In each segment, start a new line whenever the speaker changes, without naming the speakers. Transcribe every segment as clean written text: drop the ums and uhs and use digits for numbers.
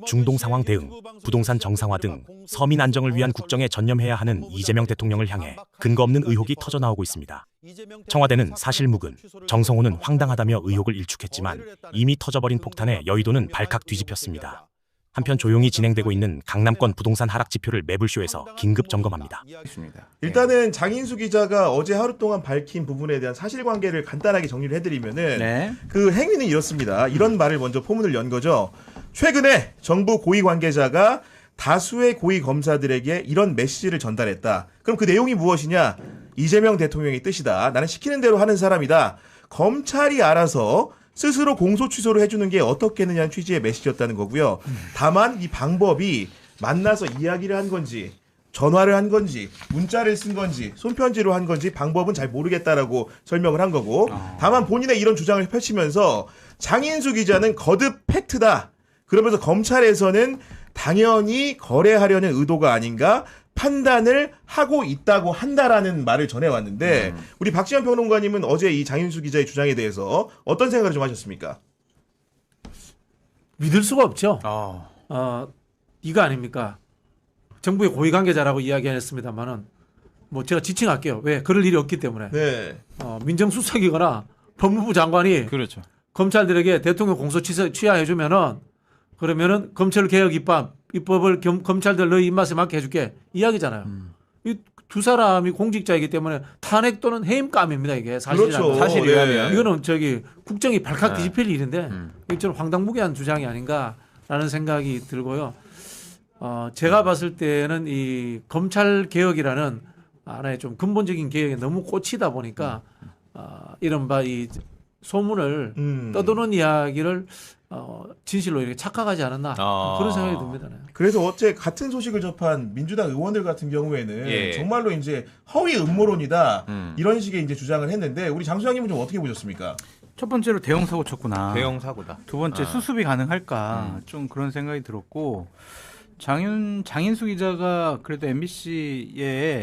중동 상황 대응, 부동산 정상화 등 서민 안정을 위한 국정에 전념해야 하는 이재명 대통령을 향해 근거 없는 의혹이 터져나오고 있습니다. 청와대는 사실무근, 정성호는 황당하다며 의혹을 일축했지만 이미 터져버린 폭탄에 여의도는 발칵 뒤집혔습니다. 한편 조용히 진행되고 있는 강남권 부동산 하락 지표를 매불쇼에서 긴급 점검합니다.
일단은 장인수 기자가 어제 하루 동안 밝힌 부분에 대한 사실관계를 간단하게 정리를 해드리면은 그 행위는 이렇습니다. 이런 말을 먼저 포문을 연 거죠. 최근에 정부 고위 관계자가 다수의 고위 검사들에게 이런 메시지를 전달했다. 그럼 그 내용이 무엇이냐? 이재명 대통령의 뜻이다. 나는 시키는 대로 하는 사람이다. 검찰이 알아서 스스로 공소 취소를 해주는 게 어떻겠느냐는 취지의 메시지였다는 거고요. 다만 이 방법이 만나서 이야기를 한 건지 전화를 한 건지 문자를 쓴 건지 손편지로 한 건지 방법은 잘 모르겠다라고 설명을 한 거고, 다만 본인의 이런 주장을 펼치면서 장인수 기자는 거듭 팩트다. 그러면서 검찰에서는 당연히 거래하려는 의도가 아닌가 판단을 하고 있다고 한다라는 말을 전해왔는데 우리 박지원 평론가님은 어제 이 장인수 기자의 주장에 대해서 어떤 생각을 좀 하셨습니까?
믿을 수가 없죠. 이거 아닙니까? 정부의 고위 관계자라고 이야기했습니다만은 뭐 제가 지칭할게요. 왜? 그럴 일이 없기 때문에.
네.
민정수석이거나 법무부 장관이
그렇죠.
검찰들에게 대통령 공소 취하해주면은 그러면은 검찰 개혁 입법을 검찰들 너희 입맛에 맞게 해줄게 이야기잖아요. 이 두 사람이 공직자이기 때문에 탄핵 또는 해임감입니다. 이게 사실이라면.
그렇죠.
사실이라면.
이거는 국정이 발칵 뒤집힐 일인데 이게 좀 황당무계한 주장이 아닌가라는 생각이 들고요. 제가 봤을 때는 이 검찰 개혁이라는 하나의 좀 근본적인 개혁에 너무 꽂히다 보니까 이른바 이 소문을 떠도는 이야기를 진실로 이렇게 착각하지 않았나 그런 생각이 듭니다. 네.
그래서 어제 같은 소식을 접한 민주당 의원들 같은 경우에는 정말로 이제 허위 음모론이다 이런 식의 이제 주장을 했는데 우리 장수장님은 좀 어떻게 보셨습니까?
첫 번째로 대형 사고 쳤구나.
대형 사고다.
두 번째 수습이 가능할까 좀 그런 생각이 들었고, 장인수 기자가 그래도 MBC에서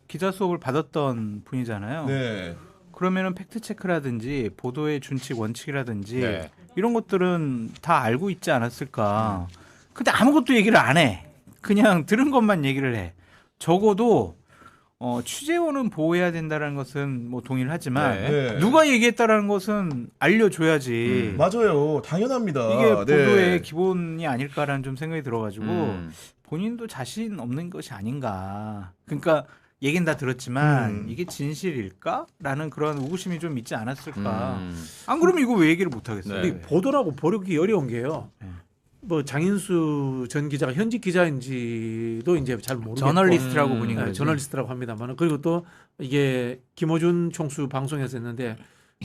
기자 수업을 받았던 분이잖아요.
네.
그러면은 팩트 체크라든지 보도의 준칙 원칙이라든지 이런 것들은 다 알고 있지 않았을까. 근데 아무것도 얘기를 안 해. 그냥 들은 것만 얘기를 해. 적어도 취재원은 보호해야 된다는 것은 뭐 동의를 하지만 누가 얘기했다라는 것은 알려줘야지.
맞아요. 당연합니다.
이게 보도의 기본이 아닐까라는 좀 생각이 들어가지고 본인도 자신 없는 것이 아닌가. 그러니까 얘기는 다 들었지만 이게 진실일까? 라는 그런 의구심이 좀 있지 않았을까. 안 그러면 이거 왜 얘기를 못 하겠어요?
네. 보도라고 보기 어려운 게요. 뭐 장인수 전 기자가 현직 기자인지도 이제 잘 모르겠고
저널리스트라고 보니까
네, 저널리스트라고 합니다만 그리고 또 이게 김어준 총수 방송에서 했는데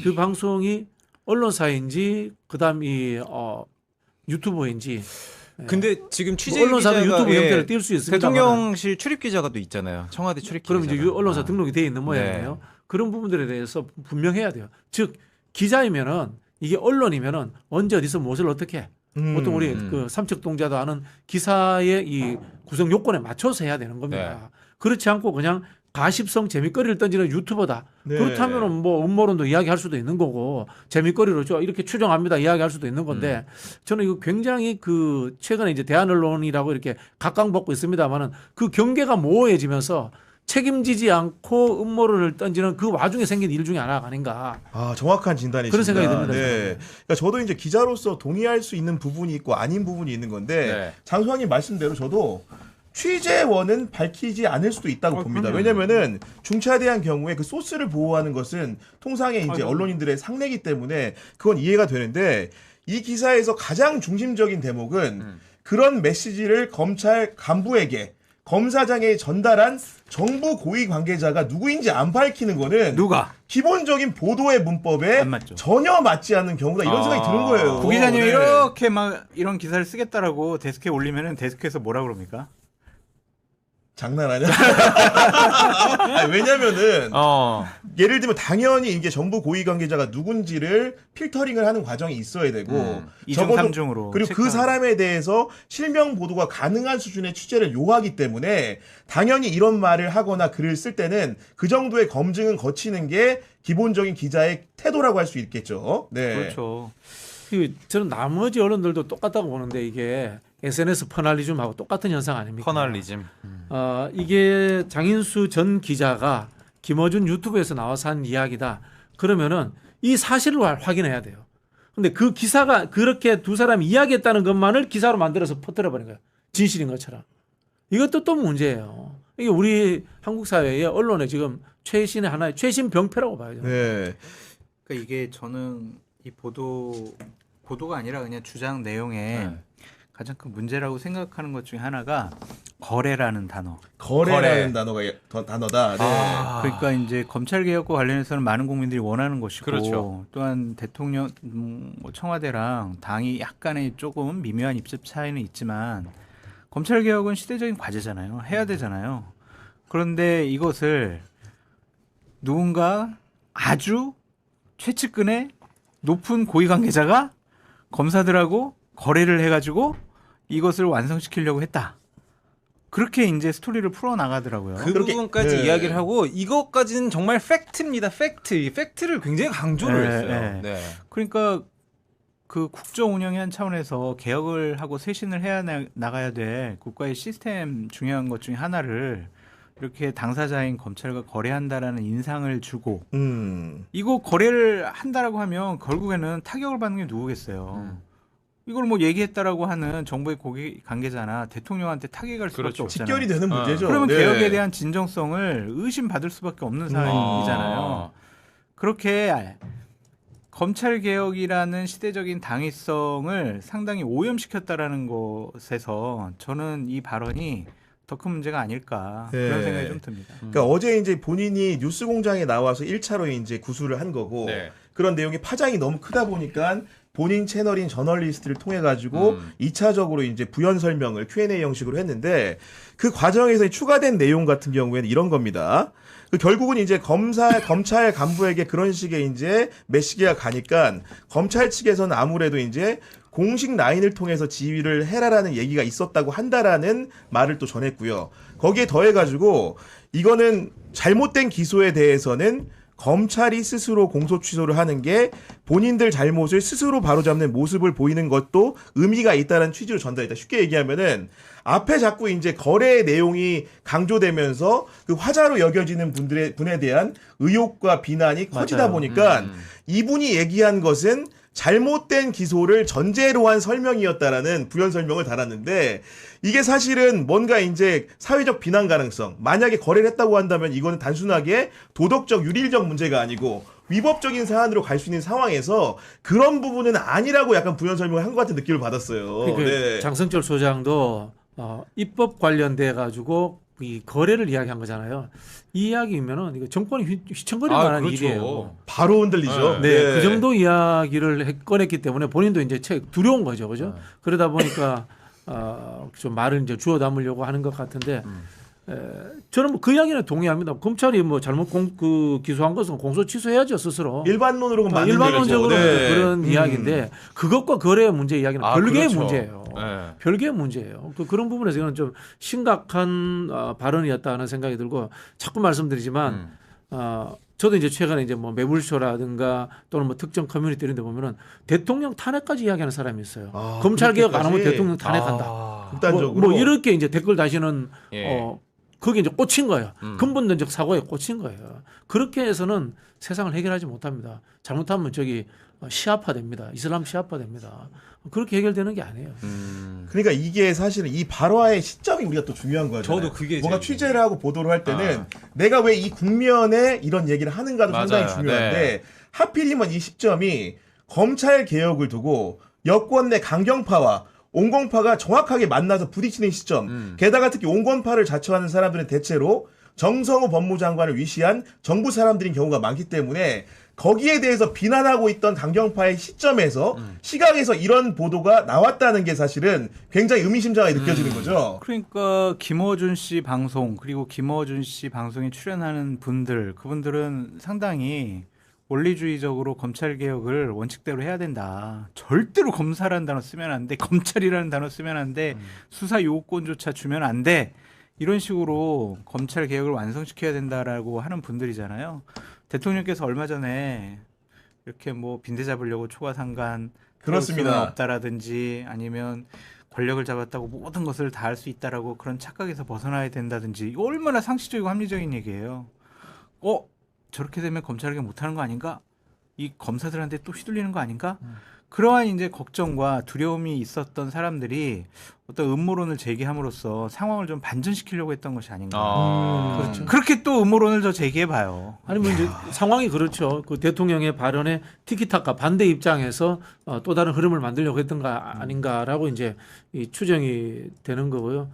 그 방송이 언론사인지 그다음 이 유튜버인지.
근데 지금 취재
언론사도
기자가
유튜브 형태를 띄울 수 있습니다.
대통령실 출입 기자가 또 있잖아요. 청와대 출입 기자.
그럼 이제 언론사 등록이 돼 있는 모양이에요. 그런 부분들에 대해서 분명해야 돼요. 즉 기자이면은 이게 언론이면은 언제 어디서 무엇을 어떻게 해. 보통 우리 그 삼척동자도 아는 기사의 이 구성 요건에 맞춰서 해야 되는 겁니다. 그렇지 않고 그냥 가십성 재미거리를 던지는 유튜버다. 그렇다면은 뭐 음모론도 이야기할 수도 있는 거고 재미거리로 이렇게 추정합니다 이야기할 수도 있는 건데 저는 이거 굉장히 그 최근에 이제 대한언론이라고 이렇게 각광받고 있습니다만은 그 경계가 모호해지면서 책임지지 않고 음모론을 던지는 그 와중에 생긴 일 중에 하나가 아닌가.
정확한 진단이십니다.
그런 생각이 듭니다.
네. 그러니까 저도 이제 기자로서 동의할 수 있는 부분이 있고 아닌 부분이 있는 건데 장수왕님 말씀대로 저도 취재원은 밝히지 않을 수도 있다고 봅니다. 왜냐면은 중차에 대한 경우에 그 소스를 보호하는 것은 통상의 이제 언론인들의 상례이기 때문에 그건 이해가 되는데 이 기사에서 가장 중심적인 대목은 그런 메시지를 검찰 간부에게 검사장에 전달한 정부 고위 관계자가 누구인지 안 밝히는 거는 기본적인 보도의 문법에 전혀 맞지 않는 경우다 이런 생각이 드는 거예요.
부 기자님이 이렇게 막 이런 기사를 쓰겠다라고 데스크에 올리면은 데스크에서 뭐라 그럽니까?
장난하냐? 아니, 왜냐면은 예를 들면 당연히 이게 정부 고위 관계자가 누군지를 필터링을 하는 과정이 있어야 되고
2중 3중으로
그리고
체크하는.
그 사람에 대해서 실명 보도가 가능한 수준의 취재를 요하기 때문에 당연히 이런 말을 하거나 글을 쓸 때는 그 정도의 검증은 거치는 게 기본적인 기자의 태도라고 할 수 있겠죠. 네.
그렇죠.
저는 나머지 언론들도 똑같다고 보는데 이게 SNS 퍼널리즘하고 똑같은 현상 아닙니까?
퍼널리즘.
이게 장인수 전 기자가 김어준 유튜브에서 나와서 한 이야기다. 그러면은 이 사실을 확인해야 돼요. 근데 그 기사가 그렇게 두 사람이 이야기했다는 것만을 기사로 만들어서 퍼뜨려버린 거예요. 진실인 것처럼. 이것도 또 문제예요. 이게 우리 한국 사회의 언론의 지금 최신의 하나의 최신 병폐라고 봐요.
네.
그러니까 이게 저는 이 보도가 아니라 그냥 주장 내용에 가장 큰 문제라고 생각하는 것 중에 하나가 거래라는 단어.
거래라는 단어가 단어다. 네.
그러니까 이제 검찰 개혁과 관련해서는 많은 국민들이 원하는 것이고
그렇죠.
또한 대통령 뭐 청와대랑 당이 약간의 조금 미묘한 입장 차이는 있지만 검찰 개혁은 시대적인 과제잖아요. 해야 되잖아요. 그런데 이것을 누군가 아주 최측근의 높은 고위 관계자가 검사들하고 거래를 해가지고 이것을 완성시키려고 했다. 그렇게 이제 스토리를 풀어 나가더라고요.
그
그렇게,
부분까지
네.
이야기를 하고 이것까지는 정말 팩트입니다. 팩트를 굉장히 강조를
네,
했어요.
네. 그러니까 그 국정 운영의 한 차원에서 개혁을 하고 쇄신을 해야 나가야 될 국가의 시스템 중요한 것 중에 하나를 이렇게 당사자인 검찰과 거래한다라는 인상을 주고 이거 거래를 한다라고 하면 결국에는 타격을 받는 게 누구겠어요. 이걸 뭐 얘기했다라고 하는 정부의 고위 관계자나 대통령한테 타격이 갈 수밖에
그렇죠.
없잖아요.
직결이 되는 문제죠.
그러면
네.
개혁에 대한 진정성을 의심받을 수밖에 없는 상황이잖아요. 그렇게 검찰 개혁이라는 시대적인 당위성을 상당히 오염시켰다라는 것에서 저는 이 발언이 더 큰 문제가 아닐까
네.
그런 생각이 좀 듭니다.
그러니까 어제 이제 본인이 뉴스공장에 나와서 1차로 이제 구술을 한 거고
네.
그런 내용이 파장이 너무 크다 보니까 본인 채널인 저널리스트를 통해 가지고 2차적으로 이제 부연 설명을 Q&A 형식으로 했는데 그 과정에서 추가된 내용 같은 경우에는 이런 겁니다. 그 결국은 이제 검찰 간부에게 그런 식의 이제 메시지가 가니까 검찰 측에서는 아무래도 이제 공식 라인을 통해서 지휘를 해라라는 얘기가 있었다고 한다라는 말을 또 전했고요. 거기에 더해가지고 이거는 잘못된 기소에 대해서는 검찰이 스스로 공소 취소를 하는 게 본인들 잘못을 스스로 바로잡는 모습을 보이는 것도 의미가 있다는 취지로 전달했다. 쉽게 얘기하면은 앞에 자꾸 이제 거래의 내용이 강조되면서 그 화자로 여겨지는 분에 대한 의혹과 비난이 커지다
맞아요.
보니까 이분이 얘기한 것은 잘못된 기소를 전제로 한 설명이었다라는 부연 설명을 달았는데 이게 사실은 뭔가 이제 사회적 비난 가능성, 만약에 거래를 했다고 한다면 이거는 단순하게 도덕적 유릴적 문제가 아니고 위법적인 사안으로 갈 수 있는 상황에서 그런 부분은 아니라고 약간 부연 설명을 한 것 같은 느낌을 받았어요.
그
네.
장성철 소장도 입법 관련돼 가지고 이 거래를 이야기한 거잖아요. 이 이야기면은 이거 정권이 휘청거릴 만한
그렇죠.
일이에요.
바로 흔들리죠.
네, 그 정도 이야기를 꺼냈기 때문에 본인도 이제 두려운 거죠, 그죠? 그러다 보니까 좀 말을 이제 주워 담으려고 하는 것 같은데 저는 뭐 그 이야기는 동의합니다. 검찰이 뭐 잘못 기소한 것은 공소 취소해야죠 스스로.
일반론으로는 맞는
일반론적으로
얘기죠. 네.
그런 이야기인데 그것과 거래의 문제 이야기는 별개의
그렇죠.
문제예요.
네.
별개의 문제예요. 그런 부분에서 저는 좀 심각한 발언이었다 하는 생각이 들고 자꾸 말씀드리지만 저도 이제 최근에 이제 뭐 매불쇼라든가 또는 뭐 특정 커뮤니티 이런 데 보면은 대통령 탄핵까지 이야기하는 사람이 있어요. 검찰 개혁 안 하면
그렇게까지?
대통령 탄핵한다.
극단적으로.
뭐 이렇게 이제 댓글 다시는
예.
거기에 이제 꽂힌 거예요. 근본적 사고에 꽂힌 거예요. 그렇게 해서는 세상을 해결하지 못합니다. 잘못하면 저기 시아파됩니다. 이슬람 시아파됩니다. 그렇게 해결되는 게 아니에요.
그러니까 이게 사실은 이 발화의 시점이 우리가 또 중요한 거죠.
저도 그게
뭔가
제일
취재를 하고 보도를 할 때는 내가 왜 이 국면에 이런 얘기를 하는가도 상당히
맞아요.
중요한데
네.
하필이면 이 시점이 검찰 개혁을 두고 여권 내 강경파와 온건파가 정확하게 만나서 부딪히는 시점. 게다가 특히 온건파를 자처하는 사람들은 대체로 정성호 법무장관을 위시한 정부 사람들인 경우가 많기 때문에 거기에 대해서 비난하고 있던 강경파의 시점에서 시각에서 이런 보도가 나왔다는 게 사실은 굉장히 의미심장하게 느껴지는 거죠.
그러니까 김어준 씨 방송 그리고 김어준 씨 방송에 출연하는 그분들은 상당히 원리주의적으로 검찰 개혁을 원칙대로 해야 된다. 절대로 검사라는 단어 쓰면 안 돼. 검찰이라는 단어 쓰면 안 돼. 수사 요건조차 주면 안 돼. 이런 식으로 검찰 개혁을 완성시켜야 된다라고 하는 분들이잖아요. 대통령께서 얼마 전에 이렇게 뭐 빈대 잡으려고 초과상관
그렇습니다.
수는 없다라든지 아니면 권력을 잡았다고 모든 것을 다 할 수 있다라고 그런 착각에서 벗어나야 된다든지 이거 얼마나 상식적이고 합리적인 얘기예요. 저렇게 되면 검찰에게 못하는 거 아닌가? 이 검사들한테 또 휘둘리는 거 아닌가? 그러한 이제 걱정과 두려움이 있었던 사람들이 어떤 음모론을 제기함으로써 상황을 좀 반전시키려고 했던 것이 아닌가.
그렇죠.
그렇게 또 음모론을 더 제기해봐요.
아니 뭐 이제 상황이 그렇죠. 그 대통령의 발언에 티키타카 반대 입장에서 또 다른 흐름을 만들려고 했던가 아닌가라고 이제 이 추정이 되는 거고요.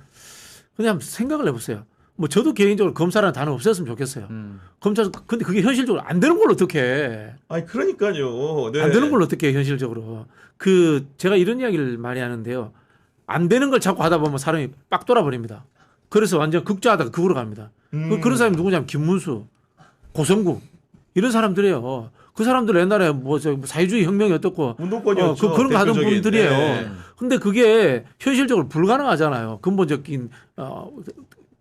그냥 생각을 해보세요. 뭐 저도 개인적으로 검사라는 단어 없었으면 좋겠어요. 검찰 근데 그게 현실적으로 안 되는 걸 어떻게 해?
아니 그러니까요. 네.
안 되는 걸 어떻게 해 현실적으로? 그 제가 이런 이야기를 많이 하는데요. 안 되는 걸 자꾸 하다 보면 사람이 빡 돌아버립니다. 그래서 완전 극좌하다가 극으로 갑니다. 그런 사람이 누구냐면 김문수, 고성국 이런 사람들이에요. 그 사람들 옛날에 사회주의 혁명이 어떻고
운동권이었죠.
그런 거 하던
대표적인.
분들이에요.
네.
근데 그게 현실적으로 불가능하잖아요. 근본적인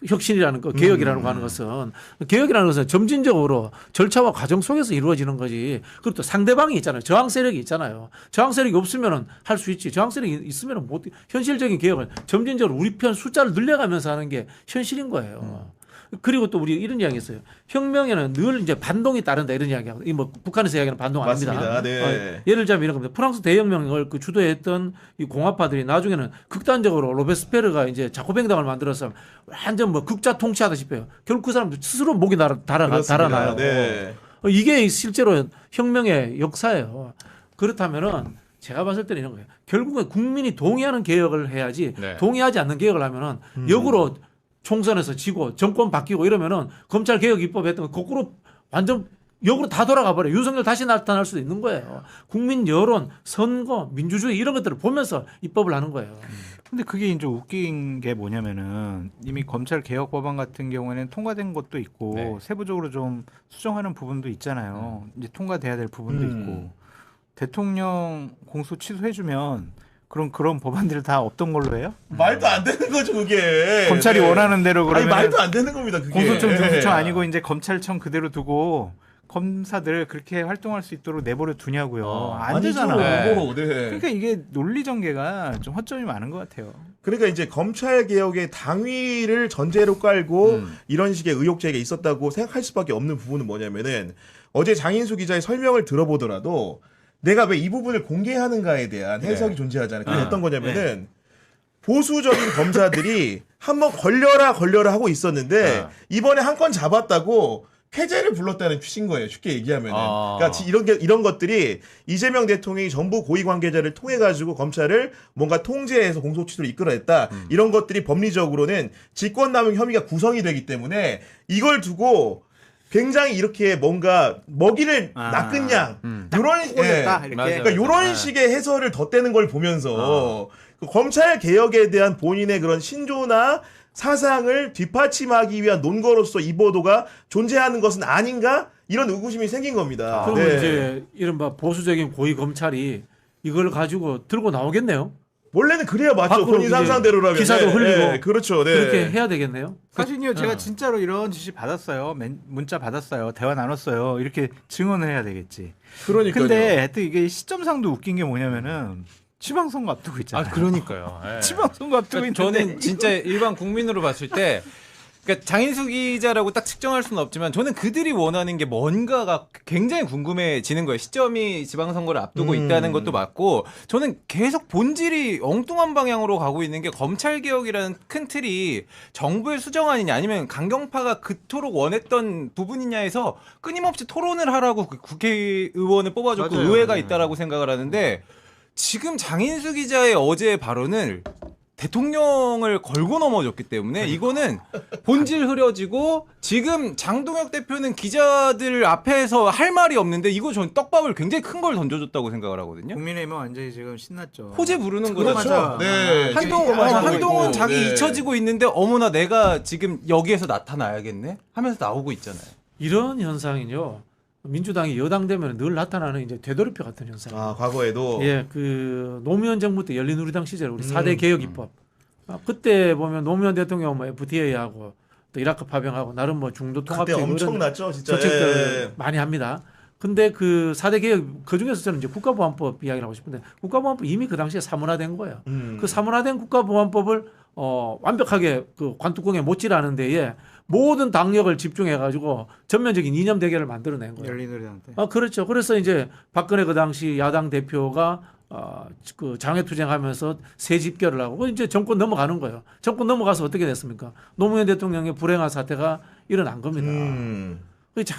혁신이라는 거, 개혁이라는 거 하는 것은 개혁이라는 것은 점진적으로 절차와 과정 속에서 이루어지는 거지. 그리고 또 상대방이 있잖아요. 저항 세력이 있잖아요. 저항 세력이 없으면은 할 수 있지. 저항 세력이 있으면은 못 현실적인 개혁을 점진적으로 우리 편 숫자를 늘려가면서 하는 게 현실인 거예요. 그리고 또 우리 이런 이야기 했어요. 혁명에는 늘 이제 반동이 따른다 이런 이야기하고 이 뭐 북한에서 이야기하는 반동 아닙니다.
맞습니다. 네.
예를 들자면 이런 겁니다. 프랑스 대혁명을 그 주도했던 이 공화파들이 나중에는 극단적으로 로베스페르가 이제 자코뱅당을 만들어서 완전 뭐 극자 통치하다시피 해요. 결국 그 사람들 스스로 목이 달아나요.
네.
이게 실제로 혁명의 역사예요. 그렇다면은 제가 봤을 때는 이런 거예요. 결국은 국민이 동의하는 개혁을 해야지
네.
동의하지 않는 개혁을 하면은 역으로 총선에서 지고 정권 바뀌고 이러면은 검찰 개혁 입법 했던 거 거꾸로 완전 역으로 다 돌아가 버려요. 윤석열 다시 나타날 수도 있는 거예요. 국민 여론, 선거, 민주주의 이런 것들을 보면서 입법을 하는 거예요.
근데 그게 이제 웃긴 게 뭐냐면은 이미 검찰 개혁 법안 같은 경우에는 통과된 것도 있고
네.
세부적으로 좀 수정하는 부분도 있잖아요. 이제 통과돼야 될 부분도 있고 대통령 공소 취소해주면 그런 법안들 다 없던 걸로 해요?
말도 안 되는 거죠 그게.
검찰이
네.
원하는 대로
아니
그러면
말도 안 되는 겁니다 그게.
공소청,
네.
중수청 아니고 이제 검찰청 그대로 두고 검사들 그렇게 활동할 수 있도록 내버려 두냐고요. 안 되잖아.
아니죠. 네.
그러니까 이게 논리 전개가 좀 허점이 많은 것 같아요.
그러니까 이제 검찰 개혁의 당위를 전제로 깔고 이런 식의 의혹 제기가 있었다고 생각할 수밖에 없는 부분은 뭐냐면은 어제 장인수 기자의 설명을 들어보더라도 내가 왜 이 부분을 공개하는가에 대한 해석이 존재하잖아요. 그게 어떤 거냐면은 보수적인 검사들이 한번 걸려라 하고 있었는데 이번에 한 건 잡았다고 쾌재를 불렀다는 취지인 거예요. 쉽게 얘기하면은. 그러니까 이런 것들이 이재명 대통령이 정부 고위 관계자를 통해 가지고 검찰을 뭔가 통제해서 공소취소를 이끌어냈다. 이런 것들이 법리적으로는 직권남용 혐의가 구성이 되기 때문에 이걸 두고 굉장히 이렇게 뭔가 먹이를 낚은 양 이런
꼴렸다, 이렇게.
그러니까 이런 식의 해설을 덧대는 걸 보면서 그 검찰 개혁에 대한 본인의 그런 신조나 사상을 뒷받침하기 위한 논거로서 이 보도가 존재하는 것은 아닌가 이런 의구심이 생긴 겁니다.
그러면 이제 이른바 보수적인 고위 검찰이 이걸 가지고 들고 나오겠네요.
원래는 그래야 맞죠.
밖으로
본인
이제
상상대로라면.
기사도 흘리고
그렇죠. 네.
그렇게 해야 되겠네요.
사실요, 제가 진짜로 이런 지시 받았어요. 문자 받았어요. 대화 나눴어요. 이렇게 증언을 해야 되겠지.
그러니까요.
근데 하여튼 이게 시점상도 웃긴 게 뭐냐면은 지방선거 앞두고 있잖아요.
그러니까요. 예.
지방선거 앞두고
그러니까
있는데
저는 진짜 일반 국민으로 봤을 때 그러니까 장인수 기자라고 딱 측정할 수는 없지만 저는 그들이 원하는 게 뭔가가 굉장히 궁금해지는 거예요. 시점이 지방선거를 앞두고 있다는 것도 맞고 저는 계속 본질이 엉뚱한 방향으로 가고 있는 게 검찰개혁이라는 큰 틀이 정부의 수정안이냐 아니면 강경파가 그토록 원했던 부분이냐에서 끊임없이 토론을 하라고 국회의원을 뽑아줬고
맞아요.
의회가 있다라고 생각을 하는데 지금 장인수 기자의 어제의 발언을 대통령을 걸고 넘어졌기 때문에 이거는 본질 흐려지고 지금 장동혁 대표는 기자들 앞에서 할 말이 없는데 이거 전 떡밥을 굉장히 큰 걸 던져줬다고 생각을 하거든요.
국민의힘은 완전히 지금 신났죠.
호재 부르는
그렇죠.
거죠.
네.
한동훈 자기
네.
잊혀지고 있는데 어머나 내가 지금 여기에서 나타나야겠네 하면서 나오고 있잖아요.
이런 현상은요. 민주당이 여당 되면 늘 나타나는 이제 되돌이표 같은 현상이에요.
아, 과거에도
예, 그 노무현 정부 때 열린우리당 시절 우리 4대 개혁 입법. 그때 보면 노무현 대통령 뭐 FTA하고 또 이라크 파병하고 나름 뭐 중도 통합적
그때
이런
엄청났죠, 진짜.
정책들
예.
많이 합니다. 근데 그 4대 개혁 그중에서 저는 이제 국가보안법 이야기를 하고 싶은데 국가보안법 이미 그 당시에 사문화된 거예요. 그 사문화된 국가보안법을 완벽하게 그 관뚜껑에 못질하는 데에 모든 당력을 집중해 가지고 전면적인 이념 대결을 만들어낸 거예요.
열린우리당 때.
그렇죠. 그래서 이제 박근혜 그 당시 야당 대표가 그 장외투쟁하면서 새 집결을 하고 이제 정권 넘어가는 거예요. 정권 넘어가서 어떻게 됐습니까? 노무현 대통령의 불행한 사태가 일어난 겁니다.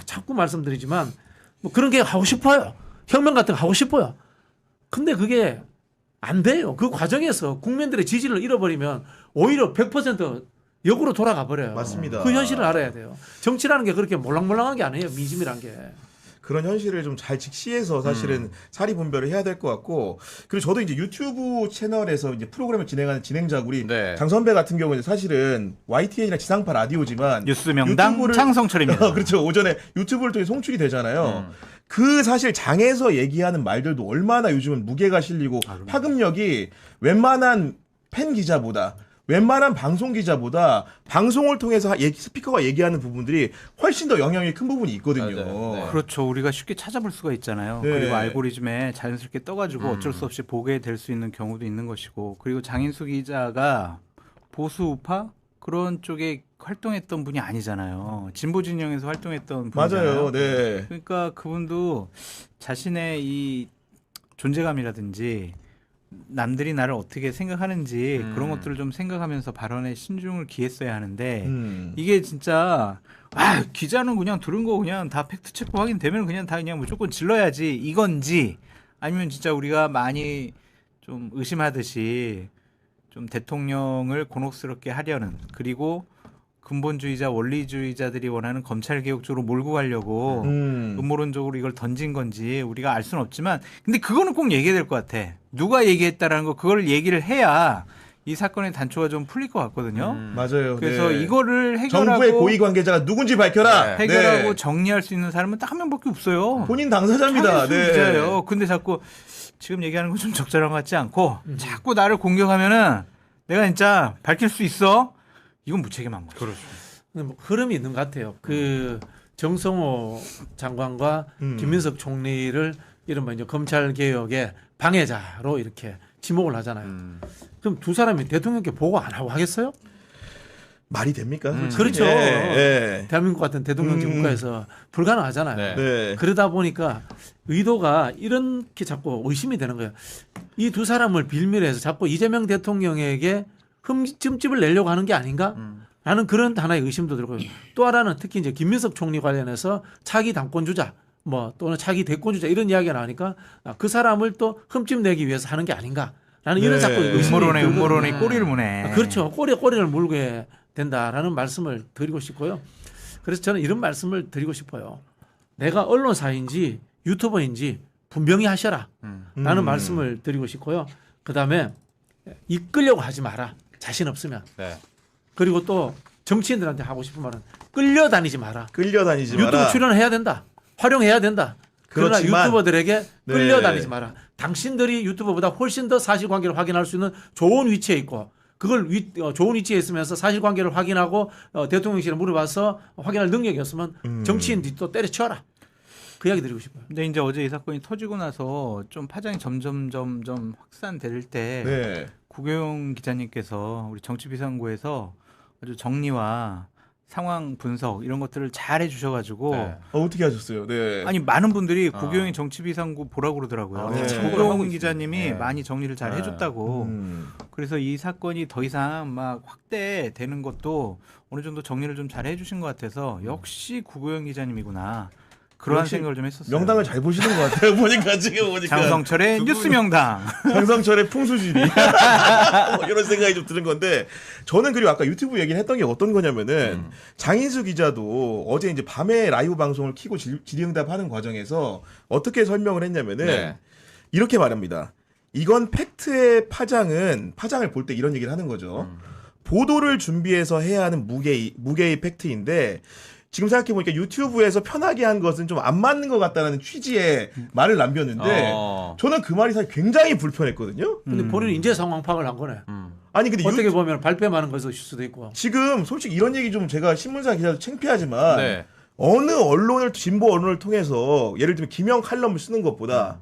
자꾸 말씀드리지만 뭐 그런 게 하고 싶어요. 혁명 같은 거 하고 싶어요. 근데 그게 안 돼요. 그 과정에서 국민들의 지지를 잃어버리면 오히려 100% 역으로 돌아가 버려요.
맞습니다.
그 현실을 알아야 돼요. 정치라는 게 그렇게 몰랑몰랑한 게 아니에요. 민심이란 게.
그런 현실을 좀 잘 직시해서 사실은 사리 분별을 해야 될 것 같고, 그리고 저도 이제 유튜브 채널에서 이제 프로그램을 진행하는 진행자고 우리
네.
장 선배 같은 경우는 사실은 YTN이나 지상파 라디오지만
뉴스 명당
유튜브를-
창성철입니다.
그렇죠. 오전에 유튜브를 통해 송출이 되잖아요. 그 사실 장에서 얘기하는 말들도 얼마나 요즘은 무게가 실리고 파급력이 웬만한 팬 기자보다 웬만한 방송 기자보다 방송을 통해서 스피커가 얘기하는 부분들이 훨씬 더 영향이 큰 부분이 있거든요.
맞아요. 네.
그렇죠. 우리가 쉽게 찾아볼 수가 있잖아요.
네.
그리고 알고리즘에 자연스럽게 떠가지고 어쩔 수 없이 보게 될 수 있는 경우도 있는 것이고, 그리고 장인수 기자가 보수 우파 그런 쪽에 활동했던 분이 아니잖아요. 진보 진영에서 활동했던 분이잖아요.
맞아요. 네.
그러니까 그분도 자신의 이 존재감이라든지 남들이 나를 어떻게 생각하는지 그런 것들을 좀 생각하면서 발언에 신중을 기했어야 하는데 이게 진짜 기자는 그냥 들은 거 그냥 다 팩트 체크 확인되면 그냥 다 그냥 무조건 질러야지 이건지, 아니면 진짜 우리가 많이 좀 의심하듯이 좀 대통령을 곤혹스럽게 하려는, 그리고 근본주의자 원리주의자들이 원하는 검찰 개혁 쪽으로 몰고 가려고 음모론적으로 이걸 던진 건지 우리가 알 수는 없지만, 근데 그거는 꼭 얘기해야 될 것 같아. 누가 얘기했다라는 거, 그걸 얘기를 해야 이 사건의 단초가 좀 풀릴 것 같거든요.
맞아요.
그래서
네.
이거를
정부의
해결하고
고위 관계자가 누군지 밝혀라.
네.
해결하고 정리할 수 있는 사람은 딱 한 명밖에 없어요.
본인 당사자입니다.
장인수
네.
기자예요. 근데 자꾸 지금 얘기하는 건 좀 적절한 것 같지 않고 자꾸 나를 공격하면은 내가 진짜 밝힐 수 있어. 이건 무책임한 거죠. 그렇죠.
뭐 흐름이 있는 것 같아요. 그 정성호 장관과 김민석 총리를 이른바 이제 검찰 개혁의 방해자로 이렇게 지목을 하잖아요. 그럼 두 사람이 대통령께 보고 안 하고 하겠어요?
말이 됩니까? 솔직히?
그렇죠.
네.
대한민국 같은 대통령제 국가에서 불가능하잖아요.
네.
네.
그러다 보니까 의도가 이렇게 자꾸 의심이 되는 거예요. 이 두 사람을 빌미로 해서 자꾸 이재명 대통령에게 흠집을 내려고 하는 게 아닌가? 라는 그런 하나의 의심도 들고요. 또 하나는 특히 이제 김민석 총리 관련해서 차기 당권 주자, 뭐 또는 차기 대권 주자 이런 이야기가 나오니까 그 사람을 또 흠집 내기 위해서 하는 게 아닌가라는 이런
네.
자꾸 의심이
음모론에
들거든요.
꼬리를 무네.
그렇죠. 꼬리를 물게 된다라는 말씀을 드리고 싶고요. 그래서 저는 이런 말씀을 드리고 싶어요. 내가 언론사인지 유튜버인지 분명히 하셔라 라는 말씀을 드리고 싶고요. 그다음에 이끌려고 하지 마라. 자신 없으면.
네.
그리고 또 정치인들한테 하고 싶은 말은 끌려다니지 마라.
끌려다니지
유튜브
마라.
출연해야 된다. 활용해야 된다. 그러나
그렇지만-
유튜버들에게
네.
끌려다니지 마라. 당신들이 유튜버보다 훨씬 더 사실관계를 확인할 수 있는 좋은 위치에 있고 그걸 좋은 위치에 있으면서 사실관계를 확인하고 대통령실에 물어봐서 확인할 능력이 없으면 정치인들이 또 때려치워라. 그 이야기 드리고 싶어요.
근데 이제 어제 이 사건이 터지고 나서 좀 파장이 점점 확산될 때
네.
구교용 기자님께서 우리 정치비상구에서 아주 정리와 상황 분석 이런 것들을 잘 해주셔가지고
네.
어떻게 하셨어요? 네.
아니 많은 분들이 구교용이 정치비상구 보라고 그러더라고요.
아, 네.
구교용
하고
기자님이
있습니다. 네.
많이 정리를 잘
네.
해줬다고. 그래서 이 사건이 더 이상 막 확대되는 것도 어느 정도 정리를 좀 잘 해주신 것 같아서 역시 구교용 기자님이구나. 그러한
역시
생각을 좀 했었어요.
명당을 잘 보시는 것 같아요. 보니까 지금 보니까
장성철의 뉴스 명당.
장성철의 풍수지리 뭐 이런 생각이 좀 드는 건데, 저는 그리고 아까 유튜브 얘기를 했던 게 어떤 거냐면은 장인수 기자도 어제 이제 밤에 라이브 방송을 켜고 질의응답하는 과정에서 어떻게 설명을 했냐면은
네.
이렇게 말합니다. 이건 팩트의 파장을 볼 때 이런 얘기를 하는 거죠. 보도를 준비해서 해야 하는 무게의 팩트인데 지금 생각해보니까 유튜브에서 편하게 한 것은 좀 안 맞는 것 같다는 취지의 말을 남겼는데 저는 그 말이 사실 굉장히 불편했거든요.
근데 본인이 인재 상황 파악을 한 거네.
아니 근데
어떻게 보면 발뺌하는 것일 수도 있고.
지금 솔직히 이런 얘기 좀 제가 신문사 기자도 창피하지만
네.
어느 언론을 진보 언론을 통해서 예를 들면 김영 칼럼을 쓰는 것보다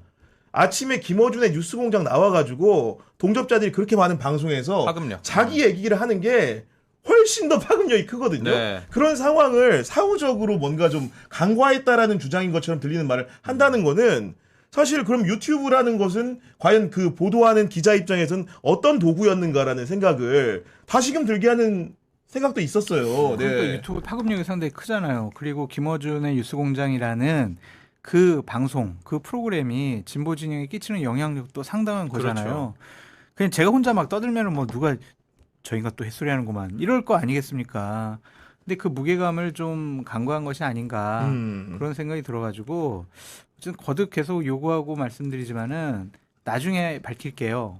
아침에 김어준의 뉴스공장 나와가지고 동접자들이 그렇게 많은 방송에서
파급력.
자기 얘기를 하는 게 훨씬 더 파급력이 크거든요.
네.
그런 상황을 사후적으로 뭔가 좀 간과했다라는 주장인 것처럼 들리는 말을 한다는 거는 사실 그럼 유튜브라는 것은 과연 그 보도하는 기자 입장에서는 어떤 도구였는가라는 생각을 다시금 들게 하는 생각도 있었어요.
그러니까
네.
유튜브 파급력이 상당히 크잖아요. 그리고 김어준의 뉴스공장이라는 그 방송, 그 프로그램이 진보 진영에 끼치는 영향력도 상당한 거잖아요.
그렇죠.
그냥 제가 혼자 막 떠들면은 뭐 누가 저희가 또 햇소리 하는구만 이럴 거 아니겠습니까? 근데 그 무게감을 좀 간과한 것이 아닌가 그런 생각이 들어가지고 어쨌든 거듭 계속 요구하고 말씀드리지만은 나중에 밝힐게요.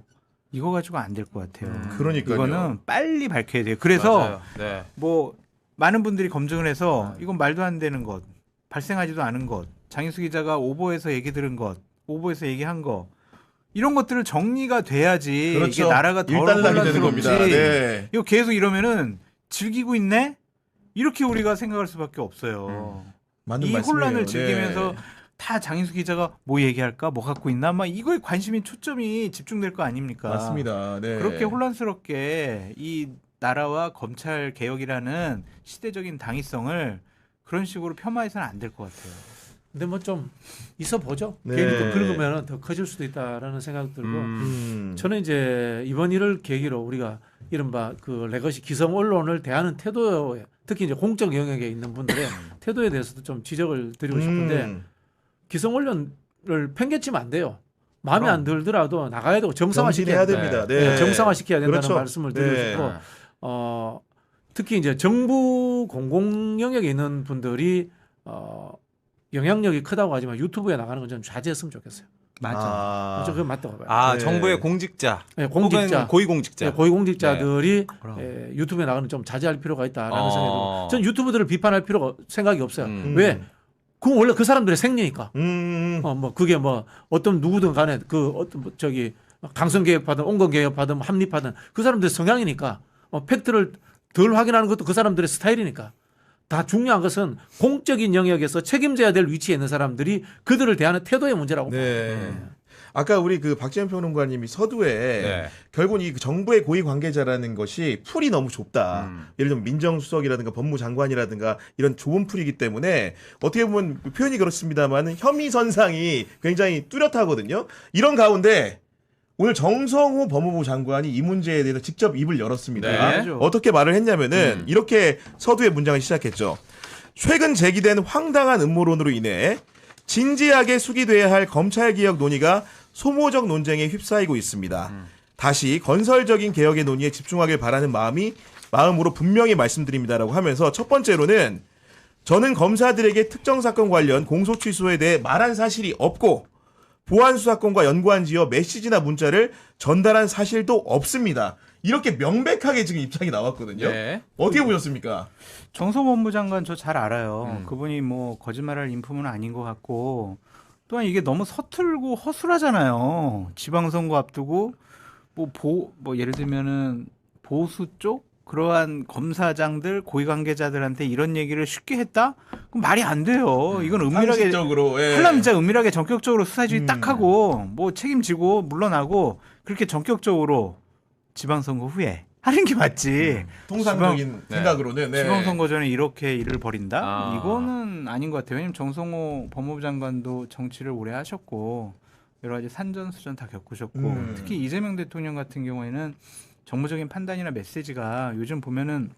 이거 가지고 안 될 것 같아요.
그러니까요.
이거는 빨리 밝혀야 돼요. 그래서
맞아요. 네.
뭐 많은 분들이 검증을 해서 이건 말도 안 되는 것, 발생하지도 않은 것, 장인수 기자가 오보에서 얘기 들은 것, 오보에서 얘기한 거 이런 것들을 정리가 돼야지
그렇죠.
이게 나라가 덜
일단락이 되는 겁니다.
혼란스럽지.
네.
이거 계속 이러면은 즐기고 있네? 이렇게 우리가 생각할 수밖에 없어요.
맞는
이
말씀이에요.
혼란을 즐기면서
네.
다 장인수 기자가 뭐 얘기할까, 뭐 갖고 있나, 막 이거에 관심이 초점이 집중될 거 아닙니까?
맞습니다. 네.
그렇게 혼란스럽게 이 나라와 검찰 개혁이라는 시대적인 당위성을 그런 식으로 폄하해서는 안 될 것 같아요.
근데 뭐 좀 있어 보죠.
네.
괜히 또 긁으면 더 커질 수도 있다라는 생각 들고 저는 이제 이번 일을 계기로 우리가 이른바 그 레거시 기성 언론을 대하는 태도에 특히 이제 공적 영역에 있는 분들의 태도에 대해서도 좀 지적을 드리고 싶은데 기성 언론을 팽개치면 안 돼요. 마음에 안 들더라도 나가야 되고 정상화시켜야
정신해야 됩니다. 네.
정상화시켜야 된다는
그렇죠.
말씀을 드리고
네.
싶고 특히 이제 정부 공공 영역에 있는 분들이 영향력이 크다고 하지만 유튜브에 나가는 건 좀 자제했으면 좋겠어요.
맞아.
그건 맞다고 봐요.
아,
네.
정부의 공직자,
네, 공직자,
혹은 고위공직자.
네, 고위공직자들이
그럼.
유튜브에 나가는 좀 자제할 필요가 있다라는
어.
생각이 들고 저는 유튜브들을 비판할 필요가 생각이 없어요.
음.
왜? 그건 원래 그 사람들의 생리니까. 뭐 그게 뭐 어떤 누구든 간에 그 어떤 뭐 저기 강성 개혁파든 온건 개혁파든 합리파든 그 사람들의 성향이니까 팩트를 덜 확인하는 것도 그 사람들의 스타일이니까. 다 중요한 것은 공적인 영역에서 책임져야 될 위치에 있는 사람들이 그들을 대하는 태도의 문제라고 봐요.
네. 아까 우리 그 박지현 평론가님이 서두에
네.
결국은 이 정부의 고위 관계자라는 것이 풀이 너무 좁다. 예를 들면 민정수석이라든가 법무장관이라든가 이런 좁은 풀이기 때문에 어떻게 보면 표현이 그렇습니다만 혐의선상이 굉장히 뚜렷하거든요. 이런 가운데 오늘 정성호 법무부 장관이 이 문제에 대해서 직접 입을 열었습니다.
네.
어떻게 말을 했냐면은 이렇게 서두의 문장을 시작했죠. 최근 제기된 황당한 음모론으로 인해 진지하게 숙의돼야 할 검찰개혁 논의가 소모적 논쟁에 휩싸이고 있습니다. 다시 건설적인 개혁의 논의에 집중하길 바라는 마음으로 분명히 말씀드립니다라고 하면서 첫 번째로는 저는 검사들에게 특정 사건 관련 공소 취소에 대해 말한 사실이 없고 보안 수사권과 연관지어 메시지나 문자를 전달한 사실도 없습니다. 이렇게 명백하게 지금 입장이 나왔거든요.
네.
어떻게 보셨습니까?
정성 법무장관 저 잘 알아요. 그분이 뭐 거짓말할 인품은 아닌 것 같고 또한 이게 너무 서툴고 허술하잖아요. 지방선거 앞두고 뭐 예를 들면은 보수 쪽 그러한 검사장들 고위 관계자들한테 이런 얘기를 쉽게 했다? 그럼 말이 안 돼요. 이건 은밀하게
상식적으로. 예.
하려면 진짜 은밀하게 전격적으로 수사지휘 딱 하고 뭐 책임지고 물러나고 그렇게 전격적으로 지방선거 후에 하는 게 맞지.
통상적인 생각으로는. 네.
지방선거 전에 이렇게 일을 벌인다?
아.
이거는 아닌 것 같아요. 왜냐하면 정성호 법무부 장관도 정치를 오래 하셨고 여러 가지 산전수전 다 겪으셨고 특히 이재명 대통령 같은 경우에는 정무적인 판단이나 메시지가 요즘 보면은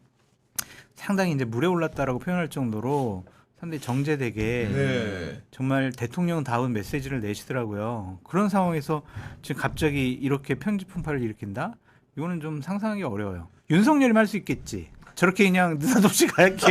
상당히 이제 물에 올랐다라고 표현할 정도로 상당히 정제되게
네.
정말 대통령다운 메시지를 내시더라고요. 그런 상황에서 지금 갑자기 이렇게 편집 풍파를 일으킨다? 이거는 좀 상상하기 어려워요. 윤석열이면 할 수 있겠지. 저렇게 그냥 느닷없이